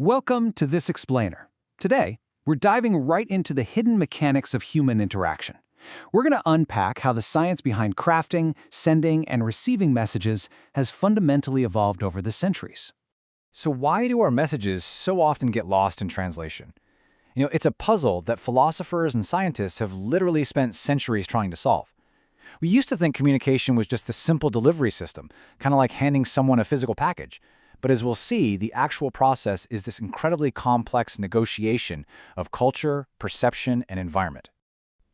Welcome to This Explainer. Today, we're diving right into the hidden mechanics of human interaction. We're going to unpack how the science behind crafting, sending, and receiving messages has fundamentally evolved over the centuries. So why do our messages so often get lost in translation? It's a puzzle that philosophers and scientists have literally spent centuries trying to solve. We used to think communication was just the simple delivery system, kind of like handing someone a physical package. But as we'll see, the actual process is this incredibly complex negotiation of culture, perception, and environment.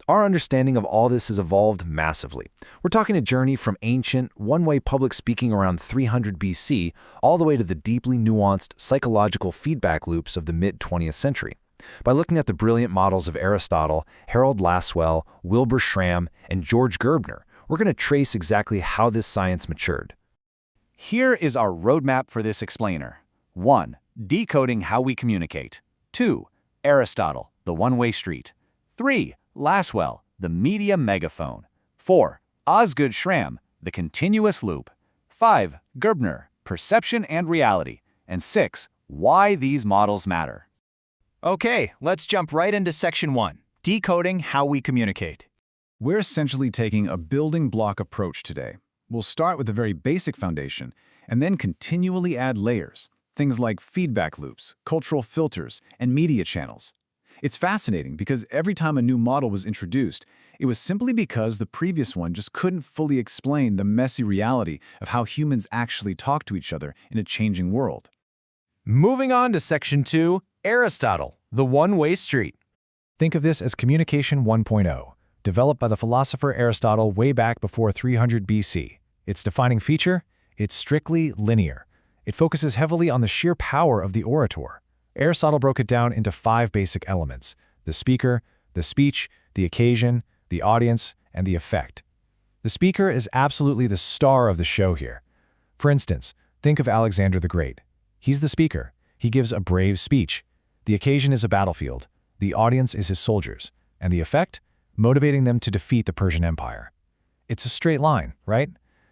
Our understanding of all this has evolved massively. We're talking a journey from ancient, one-way public speaking around 300 BC all the way to the deeply nuanced psychological feedback loops of the mid-20th century. By looking at the brilliant models of Aristotle, Harold Lasswell, Wilbur Schramm, and George Gerbner, we're going to trace exactly how this science matured. Here is our roadmap for this explainer. 1. Decoding how we communicate. 2. Aristotle, the one-way street. 3. Lasswell, the media megaphone. 4. Osgood Schramm, the continuous loop. 5. Gerbner, perception and reality. And 6. Why these models matter. Okay, let's jump right into Section 1, Decoding How We Communicate. We're essentially taking a building block approach today. We'll start with a very basic foundation and then continually add layers, things like feedback loops, cultural filters, and media channels. It's fascinating because every time a new model was introduced, it was simply because the previous one just couldn't fully explain the messy reality of how humans actually talk to each other in a changing world. Moving on to Section 2, Aristotle, the one-way street. Think of this as Communication 1.0, developed by the philosopher Aristotle way back before 300 BC. Its defining feature? It's strictly linear. It focuses heavily on the sheer power of the orator. Aristotle broke it down into 5 basic elements: the speaker, the speech, the occasion, the audience, and the effect. The speaker is absolutely the star of the show here. For instance, think of Alexander the Great. He's the speaker. He gives a brave speech. The occasion is a battlefield. The audience is his soldiers. And the effect? Motivating them to defeat the Persian Empire. It's a straight line, right?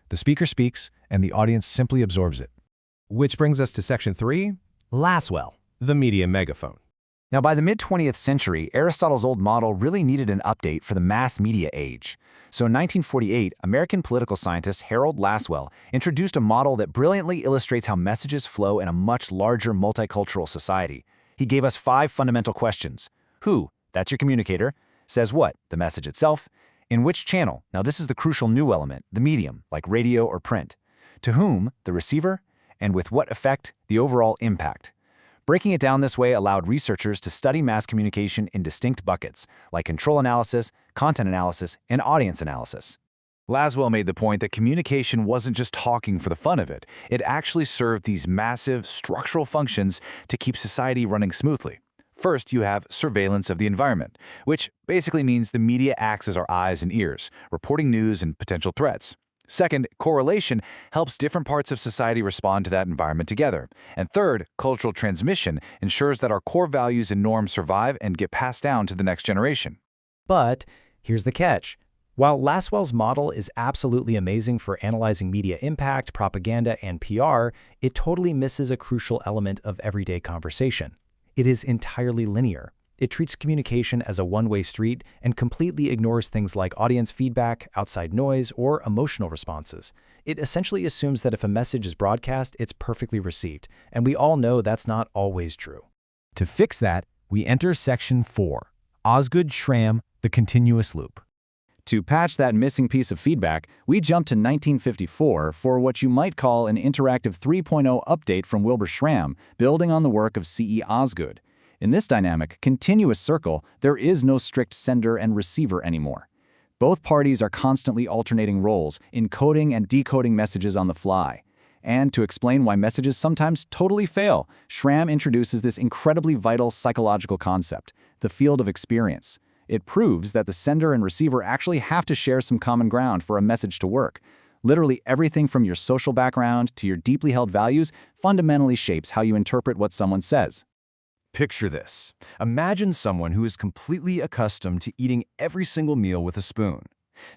The speaker speaks, and the audience simply absorbs it. Which brings us to Section 3, Lasswell, the media megaphone. Now, by the mid-20th century, Aristotle's old model really needed an update for the mass media age. So in 1948, American political scientist Harold Lasswell introduced a model that brilliantly illustrates how messages flow in a much larger multicultural society. He gave us 5 fundamental questions. Who? That's your communicator. Says what? The message itself. In which channel? Now this is the crucial new element, the medium, like radio or print. To whom? The receiver. And with what effect? The overall impact. Breaking it down this way allowed researchers to study mass communication in distinct buckets, like control analysis, content analysis, and audience analysis. Lasswell made the point that communication wasn't just talking for the fun of it. It actually served these massive structural functions to keep society running smoothly. First, you have surveillance of the environment, which basically means the media acts as our eyes and ears, reporting news and potential threats. Second, correlation helps different parts of society respond to that environment together. And third, cultural transmission ensures that our core values and norms survive and get passed down to the next generation. But here's the catch. While Lasswell's model is absolutely amazing for analyzing media impact, propaganda, and PR, it totally misses a crucial element of everyday conversation. It is entirely linear. It treats communication as a one-way street and completely ignores things like audience feedback, outside noise, or emotional responses. It essentially assumes that if a message is broadcast, it's perfectly received, and we all know that's not always true. To fix that, we enter Section 4, Osgood Schramm, the continuous loop. To patch that missing piece of feedback, we jump to 1954 for what you might call an interactive 3.0 update from Wilbur Schramm, building on the work of C.E. Osgood. In this dynamic, continuous circle, there is no strict sender and receiver anymore. Both parties are constantly alternating roles, encoding and decoding messages on the fly. And to explain why messages sometimes totally fail, Schramm introduces this incredibly vital psychological concept, the field of experience. It proves that the sender and receiver actually have to share some common ground for a message to work. Literally everything from your social background to your deeply held values fundamentally shapes how you interpret what someone says. Picture this. Imagine someone who is completely accustomed to eating every single meal with a spoon.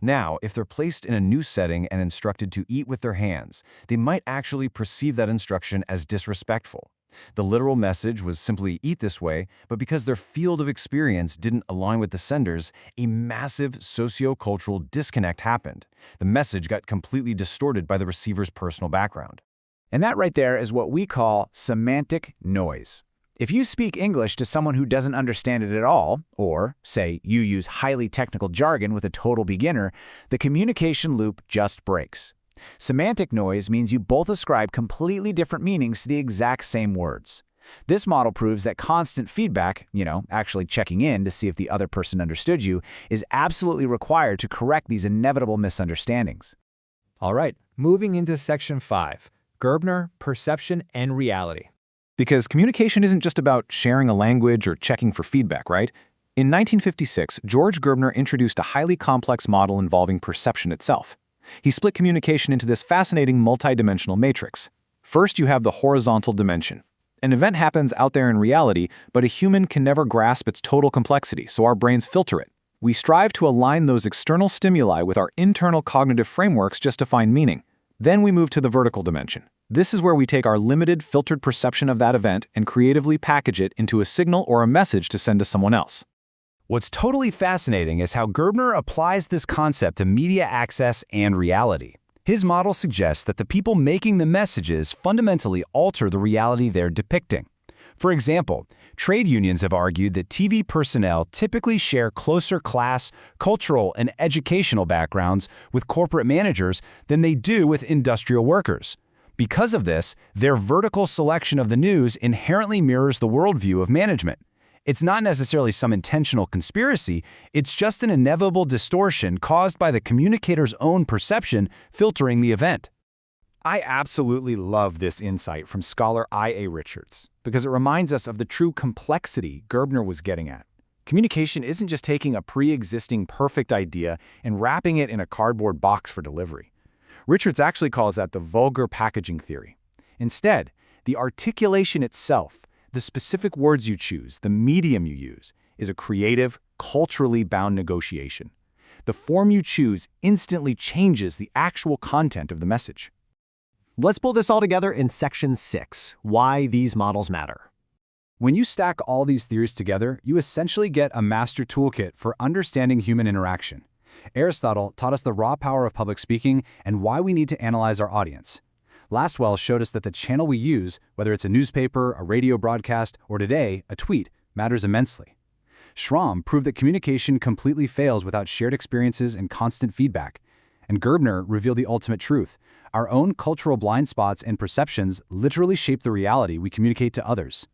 Now, if they're placed in a new setting and instructed to eat with their hands, they might actually perceive that instruction as disrespectful. The literal message was simply eat this way, but because their field of experience didn't align with the senders, a massive socio-cultural disconnect happened. The message got completely distorted by the receiver's personal background. And that right there is what we call semantic noise. If you speak English to someone who doesn't understand it at all, or, say, you use highly technical jargon with a total beginner, the communication loop just breaks. Semantic noise means you both ascribe completely different meanings to the exact same words. This model proves that constant feedback, actually checking in to see if the other person understood you, is absolutely required to correct these inevitable misunderstandings. All right, moving into Section 5, Gerbner, Perception and Reality. Because communication isn't just about sharing a language or checking for feedback, right? In 1956, George Gerbner introduced a highly complex model involving perception itself. He split communication into this fascinating multidimensional matrix. First, you have the horizontal dimension. An event happens out there in reality, but a human can never grasp its total complexity, so our brains filter it. We strive to align those external stimuli with our internal cognitive frameworks just to find meaning. Then we move to the vertical dimension. This is where we take our limited, filtered perception of that event and creatively package it into a signal or a message to send to someone else. What's totally fascinating is how Gerbner applies this concept to media access and reality. His model suggests that the people making the messages fundamentally alter the reality they're depicting. For example, trade unions have argued that TV personnel typically share closer class, cultural, and educational backgrounds with corporate managers than they do with industrial workers. Because of this, their vertical selection of the news inherently mirrors the worldview of management. It's not necessarily some intentional conspiracy, it's just an inevitable distortion caused by the communicator's own perception filtering the event. I absolutely love this insight from scholar I.A. Richards, because it reminds us of the true complexity Gerbner was getting at. Communication isn't just taking a pre-existing perfect idea and wrapping it in a cardboard box for delivery. Richards actually calls that the vulgar packaging theory. Instead, the articulation itself, the specific words you choose, the medium you use, is a creative, culturally bound negotiation. The form you choose instantly changes the actual content of the message. Let's pull this all together in Section 6, Why These Models Matter. When you stack all these theories together, you essentially get a master toolkit for understanding human interaction. Aristotle taught us the raw power of public speaking and why we need to analyze our audience. Laswell showed us that the channel we use, whether it's a newspaper, a radio broadcast, or today, a tweet, matters immensely. Schramm proved that communication completely fails without shared experiences and constant feedback. And Gerbner revealed the ultimate truth. Our own cultural blind spots and perceptions literally shape the reality we communicate to others.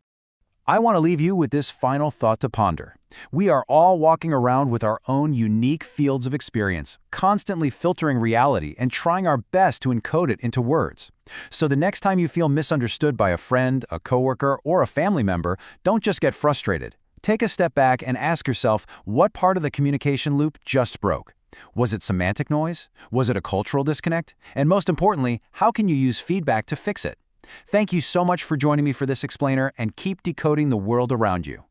I want to leave you with this final thought to ponder. We are all walking around with our own unique fields of experience, constantly filtering reality and trying our best to encode it into words. So the next time you feel misunderstood by a friend, a coworker, or a family member, don't just get frustrated. Take a step back and ask yourself, what part of the communication loop just broke? Was it semantic noise? Was it a cultural disconnect? And most importantly, how can you use feedback to fix it? Thank you so much for joining me for this explainer, and keep decoding the world around you.